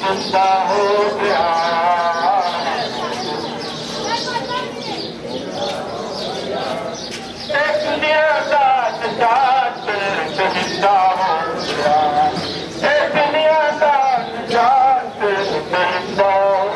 زندہ ہو گیا دنیا کا نجات زندہ ہو گیا دنیا کا نجات زندہ ہو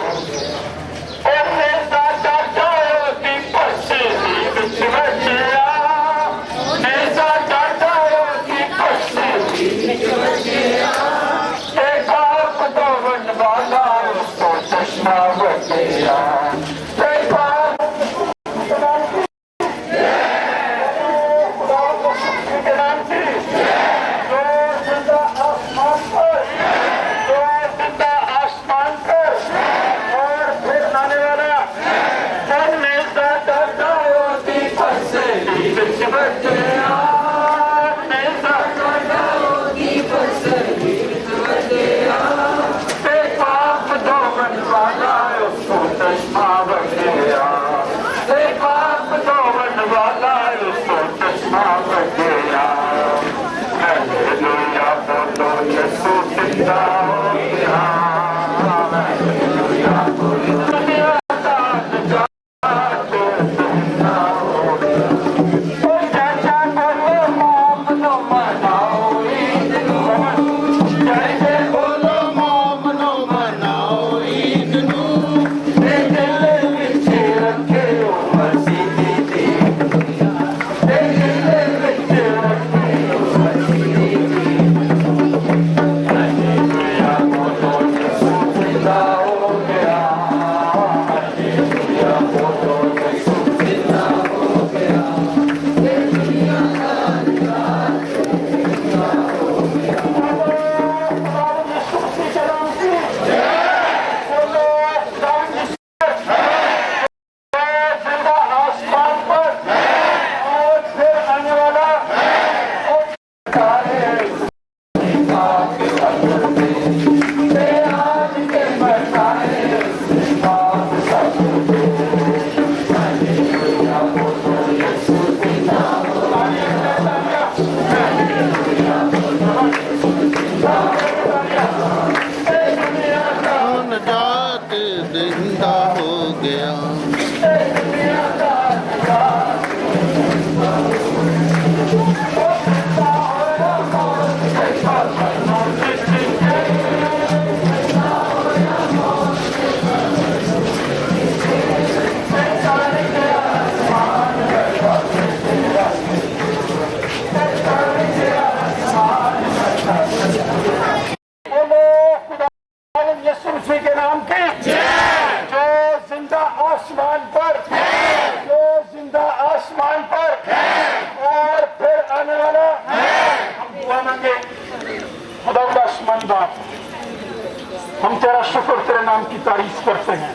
ہم تیرا شکر تیرے نام کی تعریف کرتے ہیں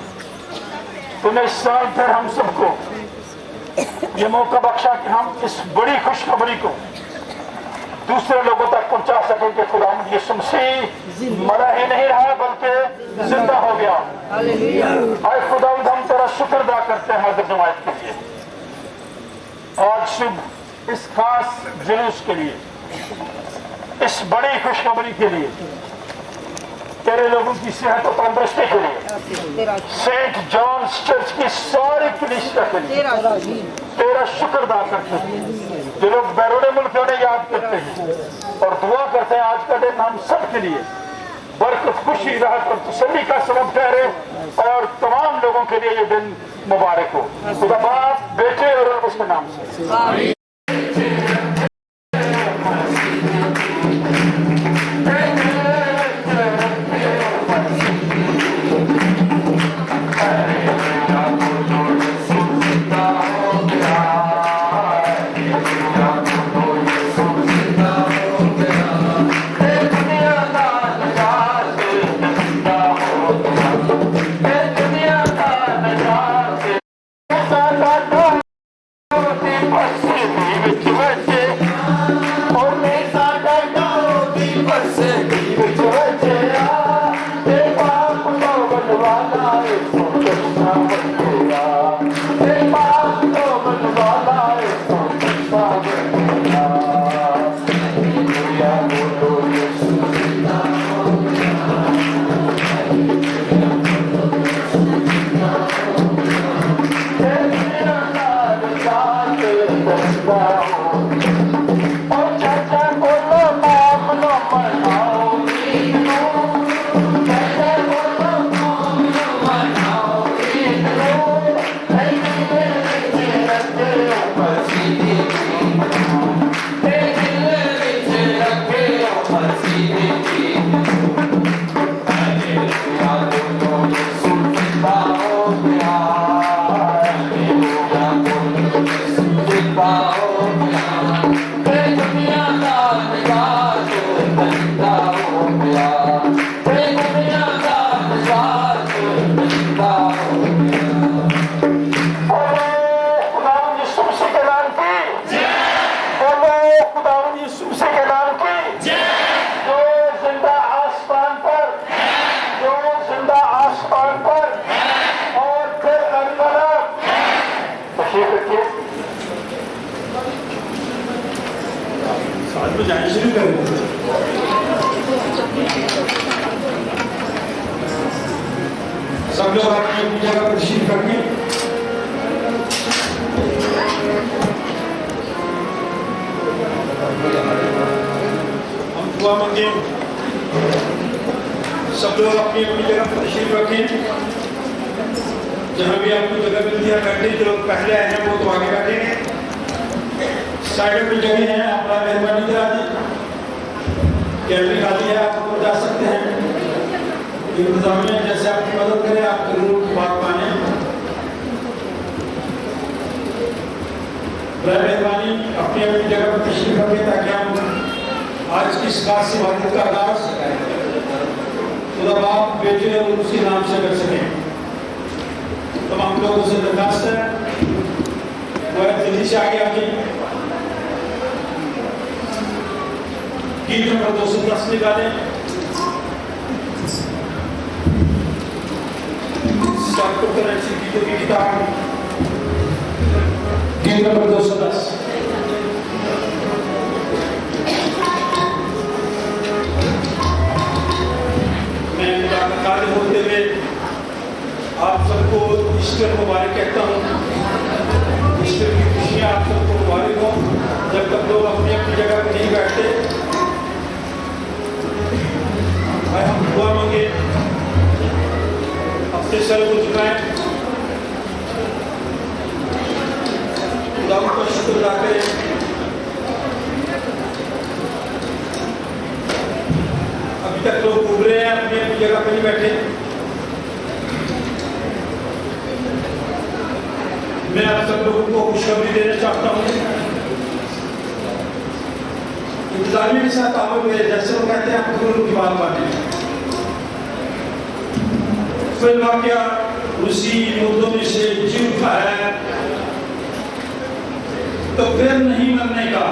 تو نے اس سال پھر ہم سب کو یہ موقع بخشا کہ ہم اس بڑی خوشخبری کو دوسرے لوگوں تک پہنچا سکیں کہ خداوند یسوع مسیح مرا ہی نہیں رہا بلکہ زندہ ہو گیا. اے خداوند ہم تیرا شکر ادا کرتے ہیں حاضر جماعت کے لیے آج صبح اس خاص جلوس کے لیے, اس بڑی خوشخبری کے لیے, تیرے لوگوں کی صحت و تندرستی کے لیے, سینٹ جانس چرچ کی ساری کلیسیا کے لیے تیرا شکر ادا کرتے ہیں. جو لوگ بیرون ملک انہیں یاد کرتے ہیں اور دعا کرتے ہیں آج کا دن ہم سب کے لیے برکت, خوشی, راحت اور تسلی کا سبب ٹھہرے اور تمام لوگوں کے لیے یہ دن مبارک ہو. خدا باپ, بیٹے اور اس کے نام سے آمین. زندہ ہو اور چچا بولو نام نو مناؤ عید نو چچا بولو نام نو مناؤ عید نو شروع کریں سب لوگ اپنی اپنی جگہ پر تشریف رکھیں ہم دعا مانگیں سب لوگ اپنی اپنی جگہ پر تشریف رکھیں جہاں بھی آپ کو جگہ ملتی ہے بیٹھیں جو لوگ پہلے آئے ہیں وہ تو آگے بیٹھیں گے سائڈ میں جگہ ہیں آپ کا مہربانی کرا دیں کیمرے خالی ہے آپ اوپر جا سکتے ہیں انتظامیہ جیسے آپ کی مدد کریں آپ کے روح کی بات مانیں مہربانی اپنی اپنی جگہ پر تشریف رکھیں تاکہ ہم آج کی اس خاص عبادت کا آغاز خدا باپ بیٹے اور اس کے نام سے کر سکیں تمام لوگوں سے درخواست ہے وہ جلدی سے آگے آگے گیت نمبر 210 نکالیں سب کو کرنسی گیتوں کی کتاب گیت نمبر 210 میں خدا کا قادر ہوتے ہوئے آپ سب کو ایسٹر مبارک کہتا ہوں ایسٹر کی خوشیاں آپ سب کو مبارک ہوں جب تک لوگ اپنی اپنی جگہ پہ نہیں بیٹھتے ہم دعا مانگے اپنے سر کو جھکائیں خدا کا شکر ادا کریں ابھی تک لوگ گھوم رہے ہیں اپنی اپنی جگہ پہ نہیں بیٹھے میں آپ سب لوگوں کو خوشخبری دینا چاہتا ہوں انتظامیہ کے ساتھ تعامل ہوئے جیسے وہ کہتے ہیں آپ دونوں کی بات مانیں پھر واقعہ اسی مردوں میں سے جی اٹھا ہے تو پھر نہیں مرنے کا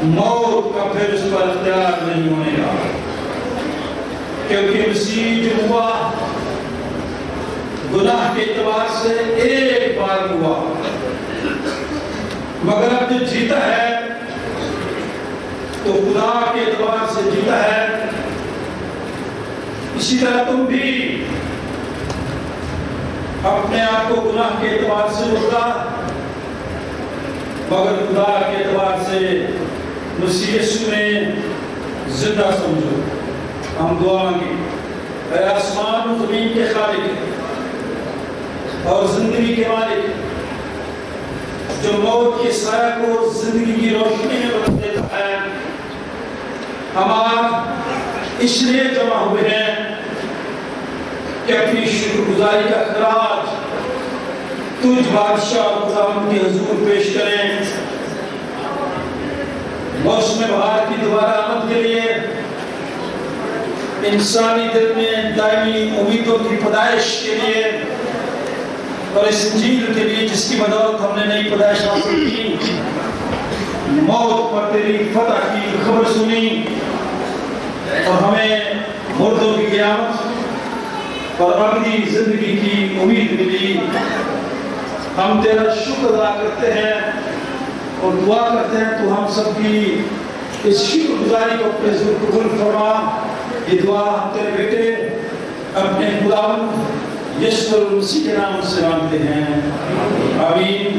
موت کا پھر اس پر اختیار نہیں ہونے کا کیونکہ مسیح جو ہوا گناہ کے اعتبار سے ایک بار ہوا مگر اب جو جیتا ہے تو خدا کے اعتبار سے جیتا ہے اسی طرح تم بھی اپنے آپ کو گناہ کے اعتبار سے مردہ مگر خدا کے اعتبار سے مسیح یسوع میں زندہ سمجھو ہم دعا مانگیں اے آسمان و زمین کے خالق اور زندگی کے مالک جو موت کے سایہ کو زندگی کی روشنی میں بدل دیتا ہے ہم آج اس لیے جمع ہوئے ہیں کہ اپنی شکر گزاری کا خراج تجھ بادشاہ خداوند کے حضور پیش کریں موسم بہار کی دوبارہ آمد کے لیے انسانی دل میں دائمی امیدوں کی پیدائش کے لیے اور اس انجیل کے لیے جس کی بدولت ہم نے نئی پیدائش حاصل کی موت پر تیری فتح کی خبر سنی اور ہمیں مردوں کی قیامت اور ابدی زندگی کی امید ملی ہم تیرا شکر ادا کرتے ہیں اور دعا کرتے ہیں تو ہم سب کی اس شکر گزاری کو اپنے ذکر قبول فرما یہ دعا ہم تیرے بیٹے اپنے خداوند یسوع مسیح کے نام سے مانگتے ہیں آمین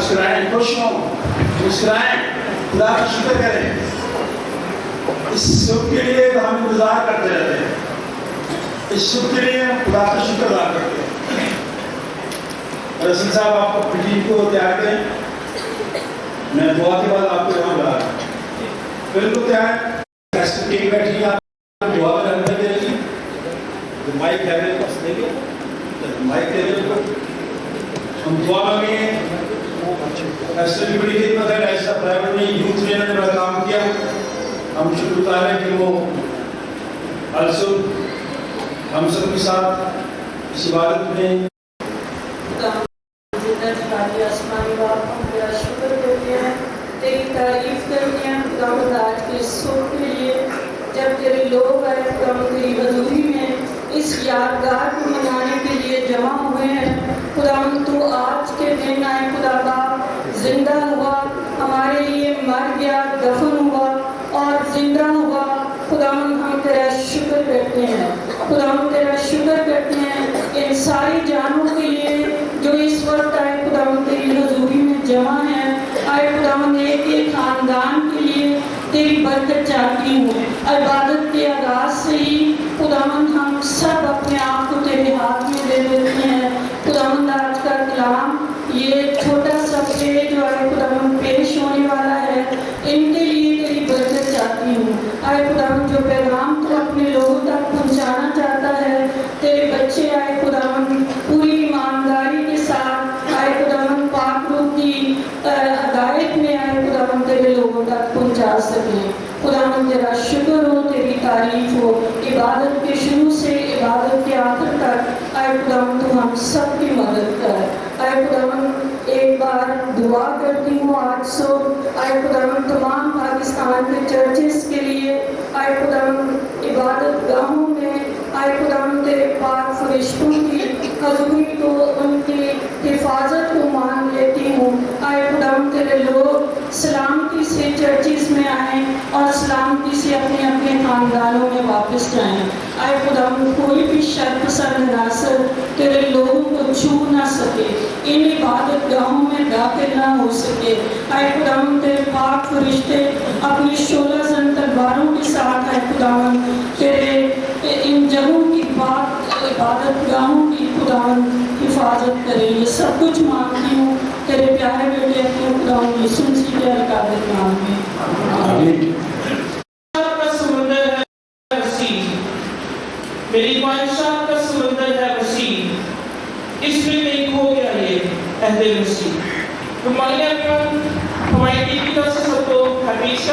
مسکرائیں، خوش ہوں، مسکرائیں، خدا کا شکر کریں. اس سب کے لیے تو ہم انتظار کرتے رہتے ہیں. اس سب کے لیے خدا کا شکر ادا کرتے ہیں. رسول صاحب آپ کو پٹی کو تیار کریں. میں دعا کے بعد آپ کو یہاں بلا رہا ہوں. بالکل تیار بیٹھی آپ دعا میں رکھ دے رہی. مائک ہے میرے پاس، دے گے مائک دے دے کو. ہم دعا مانگیں گے. ایسے بھی بڑی خدمت ہے، ایسا پرائیویٹ نہیں، یوتھ نے بڑا کام کیا. ہم شکر گزار ہیں کہ وہ ہم سب کے ساتھ اس عبادت میں آسمانی باپ ہم تیرا شکر کرتے ہیں، تیری تعریف کرتے ہیں خداوند آج کے صبح کے لیے جب تیرے لوگ آئے خداوند تیری حضوری میں اس یادگار کو منانے کے لیے جمع ہوئے ہیں. خداوند تو آج کے دن آئے خدا باپ، زندہ ہوا، ہمارے لیے مر گیا، دفن ہوا اور زندہ ہوا. خداوند ہم تیرا شکر کرتے ہیں. خداوند تیرا شکر کرتے ہیں ان ساری جانوں کے لیے جو اس وقت آئے خداوند تیری حضوری میں جمع ہیں. آئے خداوند ایک ایک خاندان کے لیے تیری برکت چاہتی ہوں. عبادت کے آغاز سے ہی خداوند ہم سب اپنے آپ کو تیرے ہاتھ میں دے دیتے ہیں. خداوند آج کا کلام یہ چھوٹا سا پیج جو آئے خداوند پیش ہونے والا ہے، ان کے لیے تیری برکت چاہتی ہوں. آئے خداوند جو پیغام تو اپنے لوگوں تک پہنچانا چاہتا ہے، تیرے بچے آئے خداوند پوری ایمانداری کے ساتھ آئے خداوند پاک روح کی ہدایت میں آئے خداوند تیرے لوگوں تک پہنچا سکیں. خداوند تیرا شکر ہو، تیری تعریف ہو. عبادت کے شروع سے عبادت کے آخر تک آئے خداوند تو ہم سب کی مدد کر. آئے خداوند ایک بار دعا کرتی ہوں آج صبح آئے خداوند تمام پاکستان کے چرچز کے لیے. آئے خداوند عبادت گاہوں میں آئے خداوند تیرے پاک فرشتوں کی حضوری کو، ان کی حفاظت کو مانگ لیتی ہوں. آئے خداوند تیرے لوگ سلامتی سے چرچز میں آئیں اور سلامتی سے اپنے اپنے خاندانوں میں واپس جائیں. آئے خداوند کوئی بھی شر پسند عناصر تیرے لوگوں کو چھو نہ سکے، ان عبادت گاہوں میں داخل نہ ہو سکے. آئے خداوند تیرے پاک فرشتے اپنی شعلہ زن تلواروں کے ساتھ آئے خداوند تیرے ان جگہوں کی عبادت گاہوں کی خداوند حفاظت کرے. یہ سب کچھ مانگتی ہوں تیرے پیارے بیٹے اپنے خداوند یسوع مسیح کے القادر نام میں. کا سمندر ہے وسیع، میری خواہشات کا سمندر ہے وسیع، اس میں نہیں کھو گیا یہ عہد مسیح. تو مانگے ہماری ٹیم کی طرف سے سب کو ہمیشہ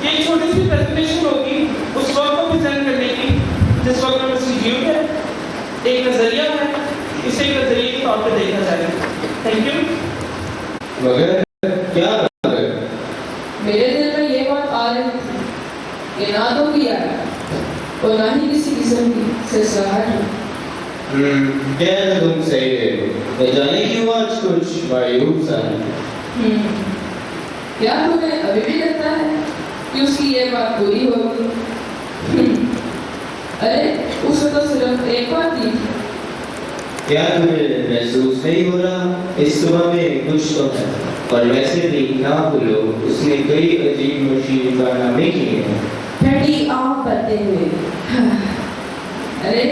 ایک چھوٹی سی پریزنٹیشن ہوگی اس وقت کو پریزنٹ کرنے کی جس وقت میں مسیح جیو ہے. ایک نظریہ ہے، اسے ایک نظریے کے طور پہ دیکھا جائے گا. Thank you. مگر کیا میرے دل میں یہ بات آ رہی تھی کہ نہ تو کیا ہے اور نہ ہی کسی قسم کی سرسراہٹ ہے. کیا تم صحیح ہے، میں جانے کیوں آج کچھ مایوس ہے. کیا تمہیں ابھی بھی لگتا ہے کہ اس کی یہ بات پوری ہوگی؟ ارے اس نے تو صرف ایک بات کی. کیا تمہیں محسوس نہیں ہو رہا اس صبح میں کچھ تو ہے؟ اور ویسے بھی نہ بھولو اس نے کئی عجیب مشین کارنامے کیے ہیں. ٹھنڈی آنکھ کرتے ہوئے ارے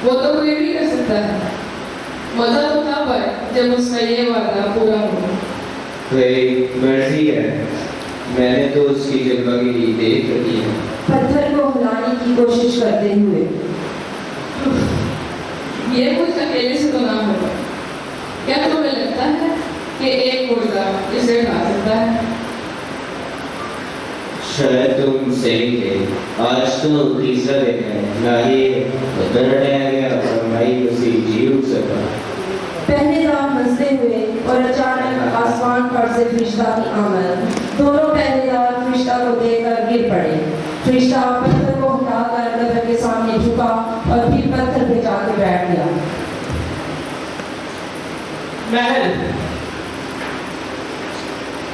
وہ تو کوئی بھی کر سکتا ہے. مزہ تو تب ہے جب اس کا یہ وعدہ پورا ہو. میری مرضی ہے، میں نے تو اس کی جلوگی دیکھ رکھی ہے. پتھر کو ہلانے کی کوشش کرتے ہوئے یہ کچھ اکیلے سے تو نہ ہوگا. کیا تمہیں لگتا ہے کہ ایک مردہ اسے کھا سکتا ہے؟ شاید تم صحیح تھے. آج تو تیسرا دن ہے، نہ ہی پتھر ہٹایا گیا اور نہ ہی اسی جی اٹھ سکا. پہلے دام ہنستے ہوئے اور اچانک آسمان پر سے فرشتہ کی آمد. دونوں پہلے دار فرشتہ کو دیکھ کر گر پڑے. فرشتہ پتھر کو ہٹا کر قبر کے سامنے جھکا اور پھر پتھر پہ جا کے بیٹھ گیا. محل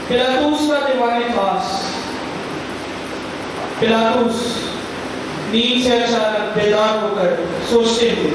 پلاطوس کا دیوان خاص. پلاطوس نیند سے اچانک بیدار ہو کر سوچتے ہوئے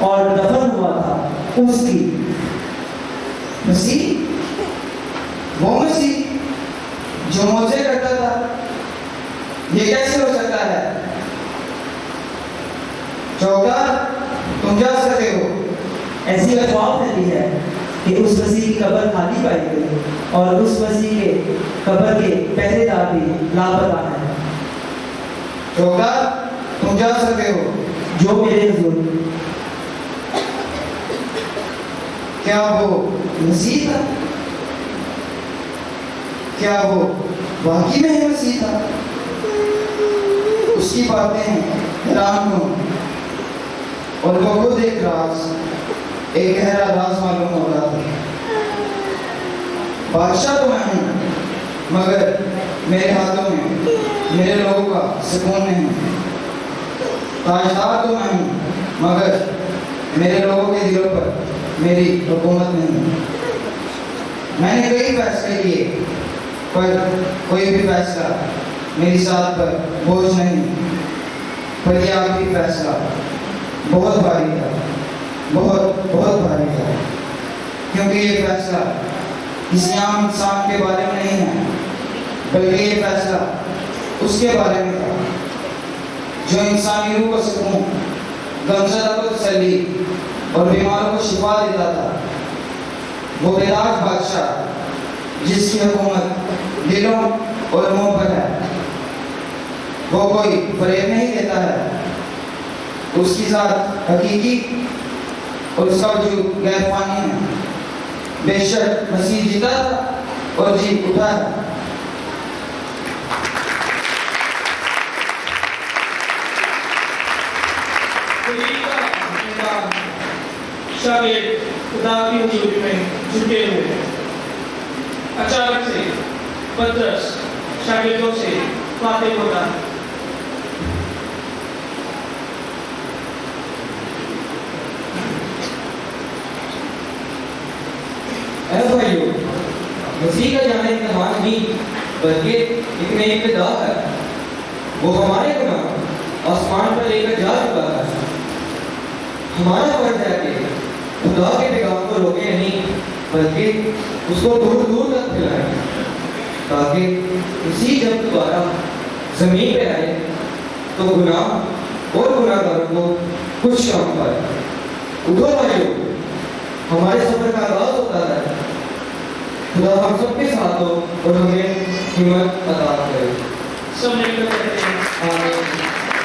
اور دفن ہوا تھا اس کی۔ مسیح، وہ مسیح جو معجزے کرتا تھا، یہ کیسے ہو سکتا ہے؟ چوکیدار، تم جا سکتے ہو۔ ایسی افواہ پھیلی ہے کہ اس مسیح کی قبر خالی پائی گئی اور اس مسیح کے قبر کے پہرے دار بھی لاپتہ ہیں۔ چوکیدار، تم جا سکتے ہو۔ جو میرے حضور۔ کیا وہ مسیح تھا؟ کیا وہ واقعی میں ہی مسیح تھا؟ اس کی باتیں حیران کن اور وہ خود ایک راز، ایک گہرا راز معلوم ہو رہا تھا۔ بادشاہ تو میں ہوں، مگر میرے ہاتھوں میں میرے لوگوں کا سکون نہیں۔ تاجدار تو میں ہوں، مگر میرے لوگوں کے دلوں پر میری حکومت نہیں۔ میں نے کئی فیصلے کیے، پر کوئی بھی فیصلہ میری ذات پر بوجھ نہیں۔ پر یہ آخری فیصلہ بہت بھاری تھا، بہت بھاری تھا، کیونکہ یہ فیصلہ کسی عام انسان کے بارے میں نہیں ہے، بلکہ یہ فیصلہ اس کے بارے میں تھا جو انسانی روح کو سکون، غمزدہ کو تسلی اور بیماروں کو شفا دیتا تھا۔ وہ بیدار بادشاہ جس کی حکومت دلوں اور منہ پر ہے، وہ کوئی فریب نہیں دیتا ہے۔ اس کی ذات حقیقی اور اس کا وجود غیر فانی ہے۔ بے شک مسیح جیتا تھا اور جی اٹھا ہے۔ شاگرد خدا کی حضوری میں جھکے ہوئے، اچانک سے پترس شاگردوں سے باتیں ہوتا ہے۔ اے بھائیو، مسیح کا جانا امتحان نہیں بلکہ ایک نئی ابتدا ہے۔ وہ ہمارے گناہ آسمان پر لے کر جا چکا ہے۔ ہمارا فرض ہے کہ خدا کے پیغام کو روکے نہیں بلکہ اس کو دور دور تک پھیلائیں، تاکہ اسی جب دوبارہ زمین پہ آئے تو گناہ اور گناہ گاروں کو کچھ کام پائے۔ اٹھو بھائیو، ہمارے سفر کا آغاز ہوتا ہے۔ خدا ہم سب کے ساتھ ہو اور ہمیں ہمت عطا کرے۔ سب مل کر کہتے ہیں آمین۔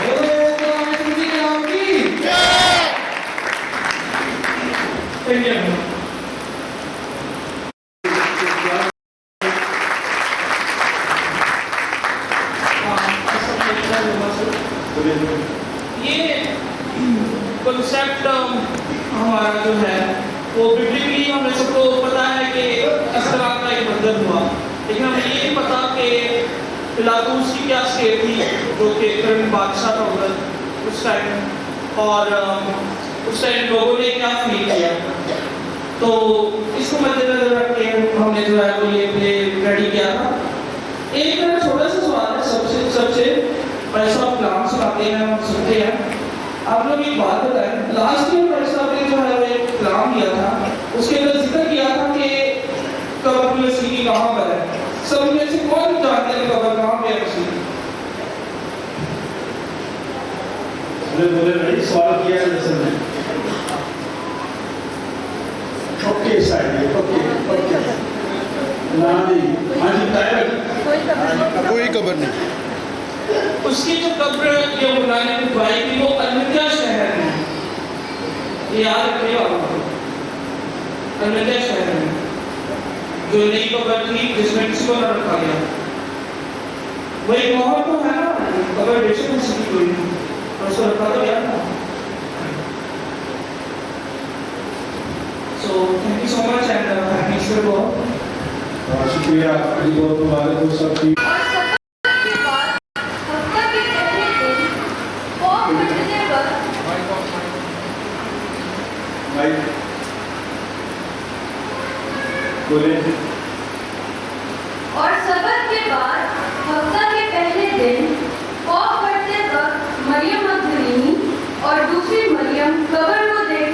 بولو خدا مسیح کے نام کی جے۔ Thank you. یہ کنسیپٹ ہمارا جو ہے وہ ببلیکلی ہمیں سب کو پتا ہے کہ اثرات کا ایک بدل ہوا، لیکن ہمیں یہ نہیں پتا کہ پلاطوس کی کیا اسٹیٹ تھی جو کہ کرنٹ بادشاہ تھا ادھر اس ٹائم، اور اس ٹائم لوگوں نے کیا فیل کیا۔ تو اس کو مد نظر رکھ کے ہم نے جو ہے وہ یہ پلے ریڈی کیا تھا۔ ایک چھوٹا سا سوال ہے سب سے پیسہ کلام سکھاتے ہیں ہم سنتے ہیں، آپ لوگ ایک بات بتائیں، لاسٹ میں پیسہ نے جو ہے وہ ایک کلام دیا تھا، اس کے اندر ذکر کیا تھا کہ قبر مسیح کہاں پر ہے۔ سب میں سے کون جانتے ہیں قبر کہاں پہ ہے مسیح؟ بولے نہیں سوال کیا ہے جیسے میں اوکے سائڈ اوکے نا جی ہاں جی بتائے کوئی قبر نہیں۔ اس کی جو قبر یہ بنانے کی بھائی تھی وہ المدیہ شہر میں، یہ یاد رکھے آپ، المدیہ شہر میں جو نئی قبر تھی جس میں کسی کو نہ رکھا گیا۔ وہ ایک مہر تو ہے نا، قبر بے شک کسی کی کوئی نہیں، اور اس کو رکھا تو گیا نا۔ So thank you so much and happy Easter بہت شکریہ علی بہت مبارک ہو سب کی۔ اور سبت کے بعد ہفتہ کے پہلے دن خوف پڑتے وقت مریم مگدلینی اور دوسری مریم قبر کو دیکھ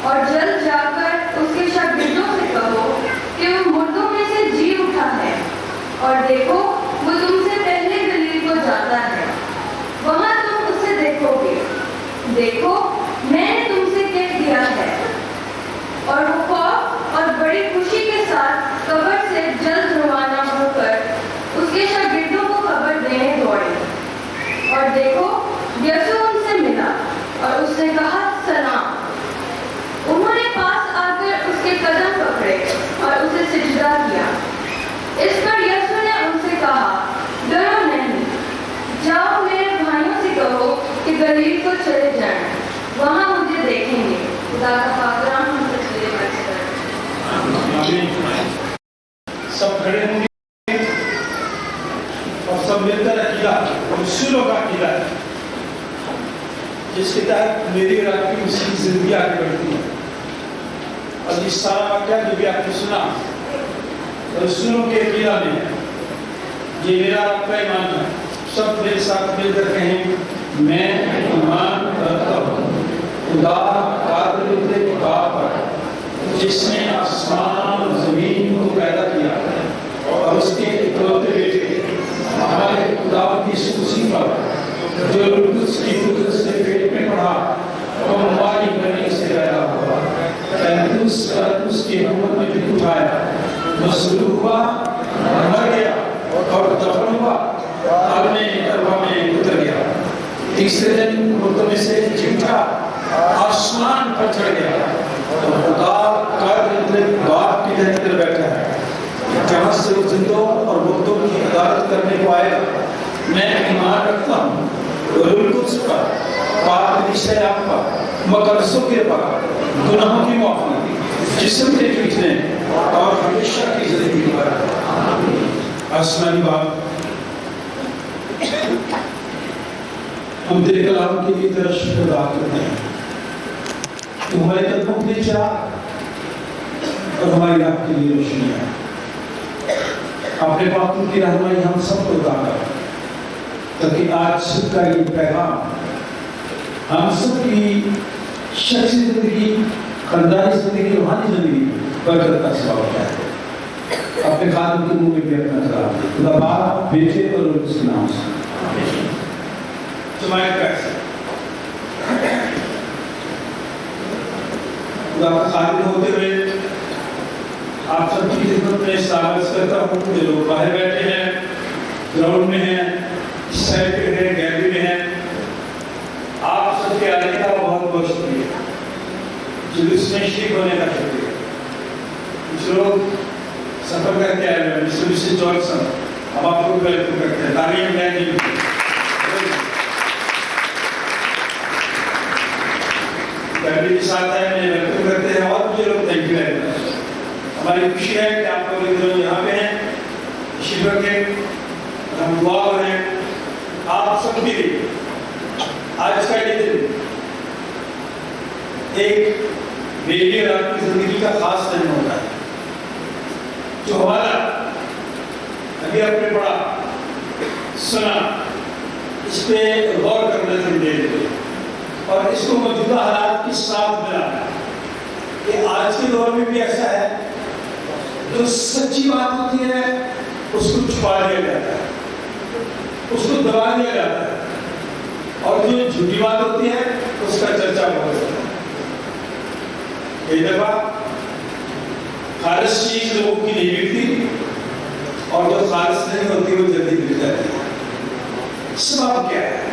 اور جلد جا کر اس کے شاگردوں سے کہو کہ وہ مردوں میں سے جی اٹھا ہے، اور دیکھو وہ تم سے پہلے گلیل کو جاتا ہے، وہاں تم اسے دیکھو گے۔ دیکھو میں نے تم سے کہہ دیا ہے۔ اور وہ خوف اور بڑی خوشی کے ساتھ قبر سے جلد روانہ ہو کر اس کے شاگردوں کو خبر دینے دوڑے۔ اور دیکھو یسوع ان سے ملا اور اس نے کہا سلام۔ انہوں نے پاس آ کر اس کے قدم پکڑے اور اسے سجدہ کیا۔ اس پر یسوع نے ان سے کہا ڈرو نہیں، جاؤ میرے بھائیوں سے کہو کہ گلیل کو چلے جائیں، وہاں مجھے دیکھیں گے۔ خدا کا پاکلام ہم سے چلے سب کھڑے ہوں گے اور سب مل کر عقیدہ اور اصولوں کا عقیدہ ہے جس کے تحت میری اور آپ کی مسیح زندگی آگے بڑھتی ہے۔ اور یہ سارا واقعہ جو بھی آپ نے سنا رسولوں کے عقیدہ میں یہ میرا آپ کا ایمان ہے۔ سب میرے ساتھ مل کر کہیں میں ایمان رکھتا ہوں خدا قادر باپ پر جس نے آسمان اور زمین کو پیدا کیا اور اس کے اکلوتے بیٹے ہمارے خدا کی سوسی پر جو قدس کی قدرت سے پیٹ میں پڑھا اور ہماری بنی سے پیدا ہوا، اس کی حکومت میں بھی اٹھایا، مصلوب ہوا، مر گیا اور دفن ہوا، اپنے ارواح میں اتر گیا، تیسرے دن مردوں میں سے جھٹا آسمان پر چڑھ گیا اور خدا قادر باپ کی جانب پر بیٹھا ہے، جہاں سے وہ زندوں اور مردوں کی عدالت کرنے کو آئے گا۔ میں ایمان رکھتا ہوں روح القدس پر، پاک عیسیٰ پر، مقدسوں کے پر، گناہوں کی معافی، جسم کے ٹوٹنے اور ہمیشہ کی زندگی پر۔ آسمانی باپ، ہم تیرے کلام کے لیے تیرا شکر ادا کرتے ہیں۔ تو ہمارے قدموں کے لیے چراغ اور ہماری راہ کے لیے روشنی ہے۔ اپنے پاکوں کی رہنمائی ہم سب کو عطا کر تاکہ آج سب کا یہ پیغام ہم سب کی شخصی زندگی، خاندانی زندگی، روحانی زندگی برکت کا سبب ہوتا ہے۔ اپنے خادم کے منہ میں بھی اپنا کلام دے، خدا باپ، بیٹے اور روح القدس کے نام سے۔ تمہارے پیسے خدا کا خادم ہوتے ہوئے آپ سب کی خدمت میں سواگت کرتا ہوں۔ جو لوگ باہر بیٹھے ہیں، گراؤنڈ میں ہیں، اس سائڈ پہ ہیں، گیلری میں ہیں، آپ سب کے آنے کا بہت بہت شکریہ، جلوس میں شریک ہونے کا شکریہ۔ کچھ لوگ سفر کر کے آئے ہیں، مسٹر جانسن، ہم آپ کو ویلکم کرتے ہیں، تعلیم میں نہیں فیملی کے ساتھ آئے ہیں، ویلکم کرتے ہیں، اور مجھے لوگ تھینک یو ہے۔ ہماری خوشی ہے کہ آپ لوگ یہاں پہ ہیں، شیور کے ہم دعا کریں آپ سب کے لیے۔ آج کا یہ دن ایک میری اور آپ کی زندگی کا خاص دن ہوتا ہے، جو ہمارا ابھی آپ نے پڑھا سنا، اس پہ غور کرنے سے دے دے اور اس کو موجودہ حالات کے ساتھ ملا کہ آج کے دور میں بھی ایسا ہے جو سچی بات ہوتی ہے اس کو چھپا دیا جاتا ہے، اس کو دبا دیا جاتا ہے، اور جو جھوٹی بات ہوتی ہے اس کا چرچا بہت ہوتا ہے۔ کئی دفعہ خالص چیز لوگوں کی نہیں ملتی اور جو خالص نہیں ہوتی وہ جلدی مل جاتی ہے۔ سبب کیا ہے؟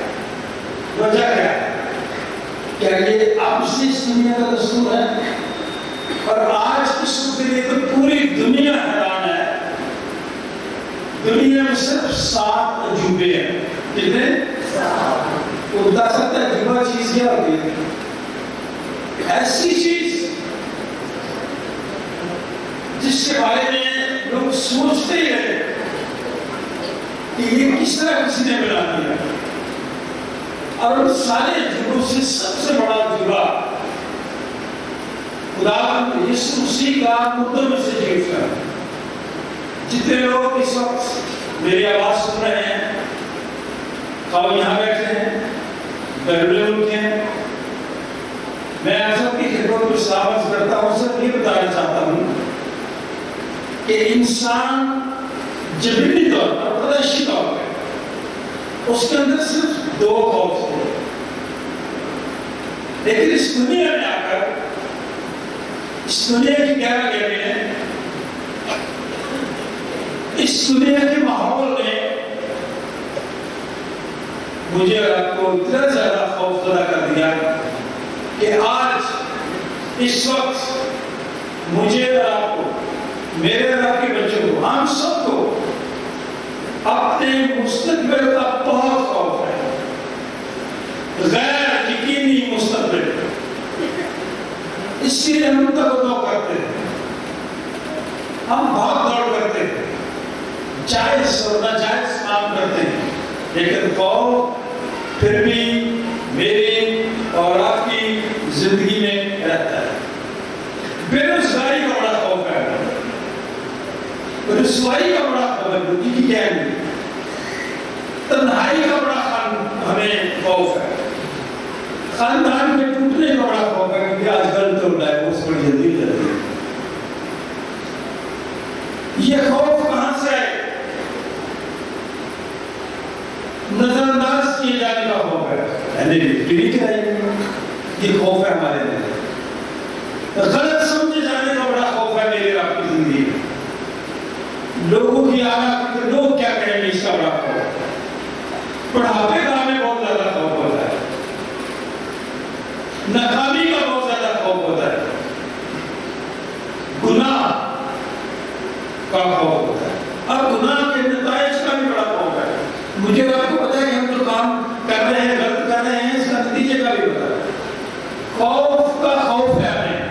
وجہ کیا ہے؟ کیا یہ آپ سے اس دنیا کا دستور ہے؟ اور آج اس کے لیے تو پوری دنیا حیران ہے۔ دنیا میں صرف 7 عجوبے ہیں۔ کتنے؟ وہ بتا سکتا ہے عجوبہ چیز کیا ہوتی ہے؟ ایسی چیز جس کے بارے میں لوگ سوچتے ہی رہے کہ یہ کس طرح کسی نے بنا دیا، اور ان سارے عجوبوں سے سب سے بڑا عجوبہ خدا یسوع مسیح کا مردوں میں سے جی اٹھا۔ جتنے لوگ اس وقت میری آواز سن رہے ہیں، خواہ یہاں بیٹھے ہیں، بیرون ملک ہیں، میں آپ سب کی خدمت میں کچھ آواز کرتا ہوں سر یہ بتانا چاہتا ہوں کہ انسان جبری طور پر پیدائشی طور پر اس کے اندر صرف 2 خوف تھے، لیکن اس دنیا میں آ کر اس دنیا کی گہرا گہری میں اس دنیا کے ماحول میں مجھے اور آپ کو اتنا زیادہ خوف زدہ کر دیا کہ آج اس وقت مجھے اور آپ کو، میرے اور آپ کے بچوں کو، ہم سب کو اپنے مستقبل کا بہت خوف ہے، غیر یقینی مستقبل۔ اس لیے ہم تگ کرتے ہیں، ہم بہت دوڑ کرتے ہیں، جائز اور ناجائز کام کرتے ہیں، لیکن خوف پھر بھی میری اور آپ کی زندگی میں رہتا ہے۔ بے روزگاری کا بڑا خوف ہے، رسوائی کا بڑا خوف ہے، بدی کی کیا ہے، تنہائی کا بڑا ہمیں خوف ہے، خاندان کے ٹوٹنے کا بڑا خوف ہے، کیونکہ آج کل تو ڈائیورس بڑی جلدی کرتے ہیں۔ یہ خوف کہاں سے آئے؟ نظر انداز کیے جانے کا خوف ہے، یہ خوف ہے ہمارے لیے۔ غلط سمجھے جانے کا بڑا خوف ہے میرے آپ کی زندگی میں، لوگوں کی آگاہ کہ لوگ کیا کہیں گے، اس کا بڑا خوف ہے۔ بڑھاپے کا ہمیں بہت زیادہ خوف ہوتا ہے، ناکامی کا بہت زیادہ خوف ہوتا ہے، گناہ کا خوف ہوتا ہے، اور گناہ کے نتائج کا بھی بڑا خوف ہے۔ مجھے آپ کو پتا ہے کہ ہم جو کام کر رہے ہیں، غلط کر رہے ہیں، اس کا نتیجے کا بھی پتا ہے۔ خوف کا خوف ہے ہمیں،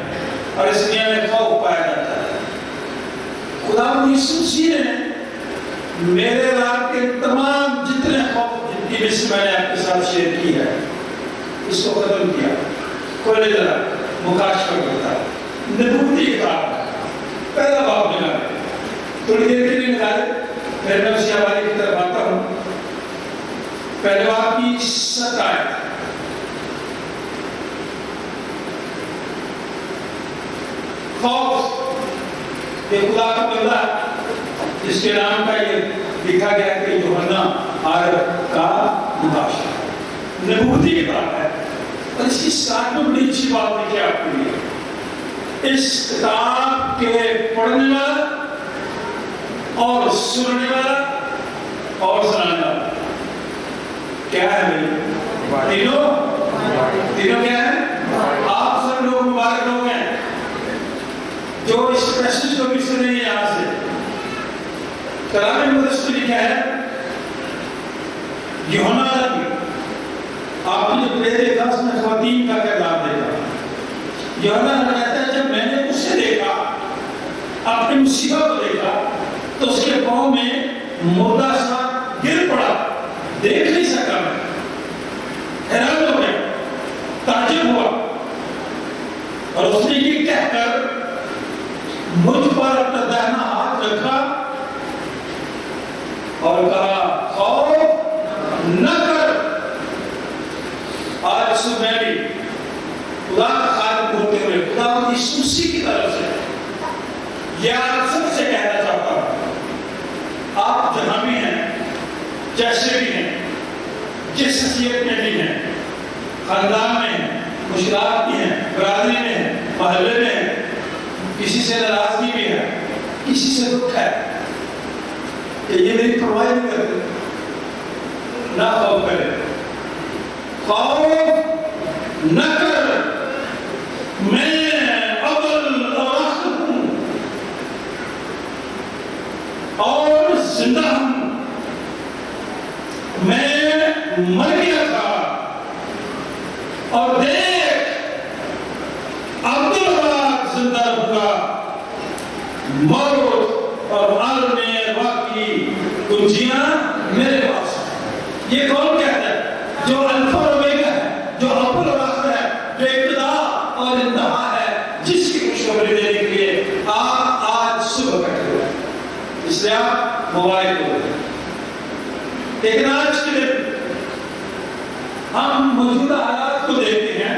اور اس دنیا میں خوف پایا جاتا ہے۔ خدا یسوع مسیح نے میرے رات کے تمام جتنے خوف جتنی بھی میں نے آپ کے ساتھ شیئر کی ہے، اس کو ختم کیا۔ کھولے ذرا مکاشفہ کرتا ہے، نبوتی کتاب ہے، پہلا باب ملا ہے، تھوڑی دیر کے لیے نکالے، پھر میں اسی حوالے کی طرف آتا ہوں۔ پہلے باب کی 7 آیت، خوف یہ خدا کا بندہ جس کے نام کا یہ لکھا گیا کہ یوحنا عارف کا مکاشفہ، نبوتی کتاب ہے، اور اس کی ساتھ میں بڑی اچھی بات لکھی آپ کے لیے۔ اس کتاب کے پڑھنے والا اور سننے والا اور سنانے والا کیا ہے بھائی؟ تینوں کیا ہے؟ آپ سب لوگ مبارک لوگ ہیں جو اس میسج کو بھی سنے ہیں یہاں سے۔ کلام مقدس میں لکھا ہے، یوحنا نبی، آپ نے جو پہلے دیکھا اس میں خواتین کا کردار دیکھا۔ یوحنا کہتا ہے جب میں نے اسے دیکھا، اپنی مصیبت کو دیکھا، تو اس کے پاؤں میں مردہ سا گر پڑا، دیکھ نہیں سکا، میں حیران ہو گیا، تعجب ہوا، اور اس نے یہ کہہ کر مجھ پر اپنا دہنا ہاتھ رکھا اور کہا خوف نہ کر۔ آج صبح میں بھی خدا کا خادم ہوتے ہوئے خدا یسوع مسیح کی طرف سے یہ آپ سب سے کہنا چاہتا ہوں، آپ جہاں بھی ہیں، جیسے بھی ہیں، جس حیثیت میں بھی ہیں، خاندان میں ہیں، مشکلات بھی ہیں، برادری میں ہیں، محلے میں ہیں، کسی سے ناراضگی بھی ہے، کسی سے دکھ ہے، کہ یہ میری پرواہ نہیں کرتے، نہ خوف کرے، خوف نہ کر، میں اول اور آخر ہوں اور زندہ ہوں، میں مر گیا تھا اور دیکھ عبدالباق زندہ رہا، موت اور عالم واقعی کنجیاں میرے پاس ہیں۔ یہ کون کہتا ہے؟ جو الفا اور اومیگا ہے، جو اول اور آخر ہے، جو ابتدا اور انتہا ہے، جس کی خوشخبری دینے کے لیے آپ آج صبح بیٹھے ہوئے، اس لیے آپ مبارک ہو۔ لیکن آج کے دن ہم موجودہ حالات کو دیکھتے ہیں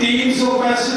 365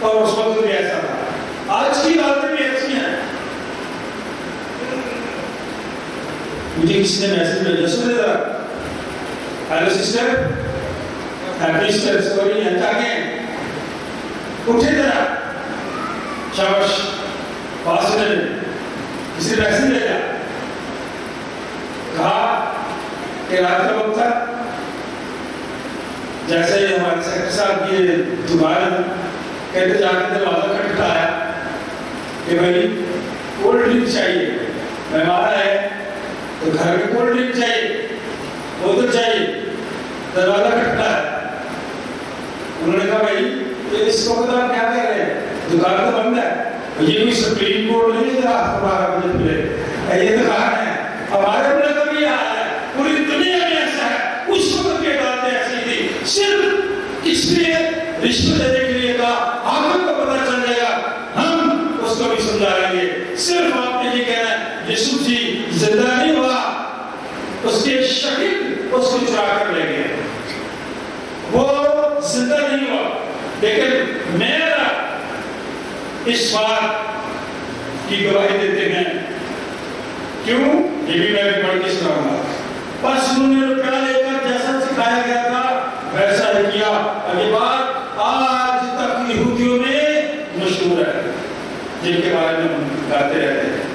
اور اس وقت بھی ایسا تھا، آج کی باتیں بھی ایسی ہیں. مجھے کسی نے میسج بھیجا، سنے ذرا. Hello sister, happy Easter, sorry اٹھے ذرا. شاباش، پاس نے کسی نے میسج بھیجا، کہا کہ رات کا وقت تھا، جیسے ہی ہمارے سیکٹر صاحب کی دکان کہتے جا کے دروازہ کھٹکھٹایا کہ بھائی کولڈ ڈرنک چاہیے، مہمان آئے تو گھر میں کولڈ ڈرنک چاہیے، بوتل چاہیے. دروازہ کھٹکھٹایا، انہوں نے کہا بھائی اس وقت آپ کیا کہہ رہے ہیں، دکان تو بند ہے. یہ کوئی سپریم کورٹ نہیں ہے رات کو 12 بجے کھلے، یہ دکان ہے. ہمارے ملک میں بھی آیا ہے، پوری دنیا میں ایسا ہے. اس وقت کی باتیں ایسی تھی، صرف اس لیے رشوت دینے کے لیے کہا حاکم کو پتہ چل جائے گا، ہم اس کو بھی سمجھائیں گے. صرف آپ نے یہ کہنا ہے یوسف جی زندہ نہیں ہوا، اس کے شہید اس کو چرا کر لے گئے، وہ زندہ نہیں ہوا. لیکن میرا اس بات کی گواہی دیتے ہیں. کیوں؟ یہ بھی میں پڑھ کے سناؤں گا. بس انہوں نے روپیہ لے کر جیسا سکھایا گیا تھا ویسا ہی کیا. یہ بات آج تک یہودیوں میں مشہور ہے، جن کے بارے میں ہم گاتے رہتے ہیں.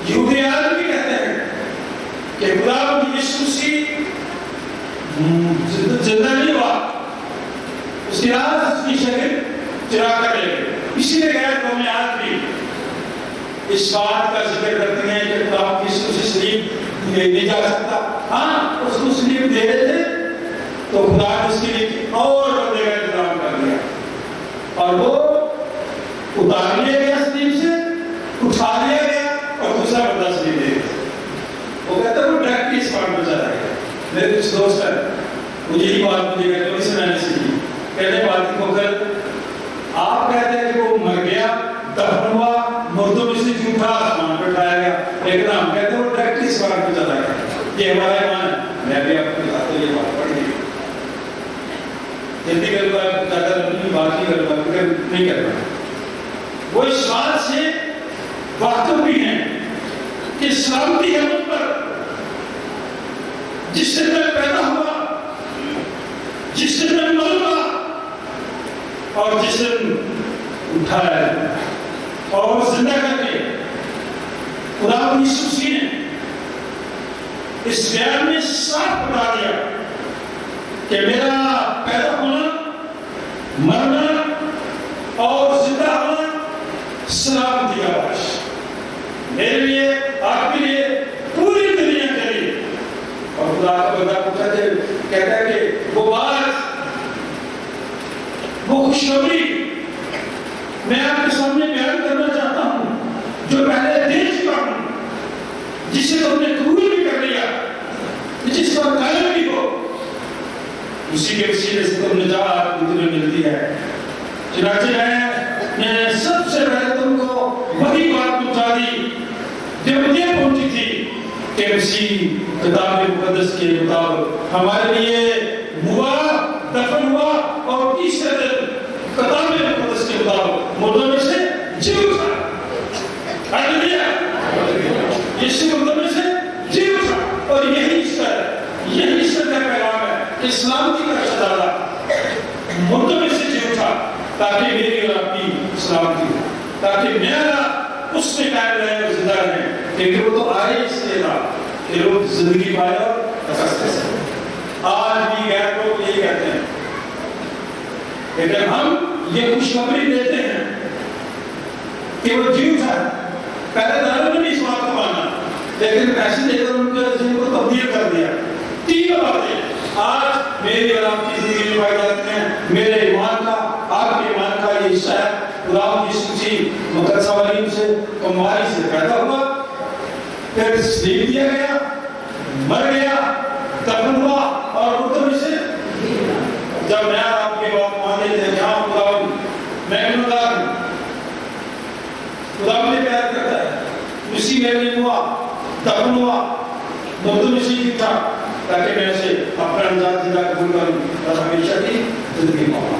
یہودی آج بھی کہتے ہیں کہ خدا یسوع مسیح زندہ نہیں ہوا، اس کی راز اس کی شکل چرا کر لے گئے. اسی لیے غیر قومیں آج بھی اس بات کا ذکر کرتی ہیں کہ خدا یسوع سے سلیب نہیں جا سکتا. ہاں اس کو سلیب دے رہے تھے تو خدا نے اس کے لیے اور بندے کا انتظام کر دیا، اور وہ اتار لیا گیا سلیب سے، اٹھا لیا گیا اور دوسرا بندہ سلیب دے گیا. وہ کہتا ہے وہ ڈائریکٹلی اس بات میں چلا گیا. میرے کچھ دوست ہیں، مجھے یہی بات مجھے کہتے ہیں، اسے میں نے سیکھی. کہتے بات کو کر آپ کہتے ہیں کہ وہ مر گیا، دفن ہوا، مردوں میں سے جھوٹا آسمان پر اٹھایا گیا، لیکن ہم کہتے ہیں وہ ڈائریکٹلی اس بات میں چلا گیا. یہ ہمارا ایمان ہے. میں بھی آپ کے ساتھ یہ بات پڑھ گئی. جلدی کروں گا، زیادہ لمبی بات نہیں کروں گا، فکر نہیں کرنا. وہ اس بات سے واقف بھی ہیں کہ سلامتی ہے ان پر جس سے میں پیدا ہوا، جس سے میں مرا اور جس سے اٹھایا اور زندہ کر کے خدا یسوع مسیح نے اس بیان میں صاف بتا دیا کہ میرا پیدا ہونا، مرنا اور زندہ ہونا سلامتی کا باعث میرے لیے، آپ کے لیے، پوری دنیا کے لیے. اور خدا کا بندہ کہتا ہے کہ وہ بات، وہ خوشخبری میں آپ کے سامنے بیان کرنا چاہتا ہوں جو پہلے دے چکا ہوں، جسے تم نے قبول بھی کر لیا، جس پر قائم بھی ہو، اسی کے وسیلے سے تم نجات تمہیں ملتی ہے. چنانچہ میں نے سب سے پہلے تم کو وہی بات پہنچا دی جو مجھے پہنچی تھی کہ مسیح کتاب مقدس کے مطابق ہمارے لیے ہوا، دفن ہوا اور تیسرے دن کتاب مقدس کے مطابق مردوں میں سے جی اٹھا. یسوع مردوں میں سے جی اٹھا. اور یہی ایسٹر کا پیغام ہے کہ سلامتی کا شہزادہ مردوں میں سے جی اٹھا تاکہ میری اور آپ کی سلامتی ہو، تاکہ میرا اس میں قائم رہے اور زندہ رہے. کیونکہ وہ تو آئے اس لیے تھا کہ لوگ زندگی پائے اور اچھا سے. آج بھی غیر لوگ یہی کہتے ہیں، لیکن ہم یہ خوشخبری دیتے ہیں کہ وہ جی اٹھا. پہلے داروں نے بھی اس بات کو مانا، لیکن پیسے دے کر ان کے ذہن کو تبدیل کر دیا. 3 باتیں آج میری اور آپ کی زندگی میں پائی جاتی ہیں. میرے ایمان کا، آپ کے ایمان کا یہ حصہ ہے. خدا یسوع مسیح مقدسہ والیم سے، کمواری سے پیدا ہوا، پھر سلیب دیا گیا، مر گیا، دفن ہوا اور مردوں میں سے جب میں آپ کی بات مان لیتے ہیں جہاں خدا میں گنہگار ہوں، خدا مجھے پیار کرتا ہے، اسی میں نہیں ہوا، دفن ہوا، مردوں میں سے اٹھا تاکہ میں اسے اپنا انجام زندہ قبول کروں اور ہمیشہ کی زندگی پاؤں.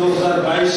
2022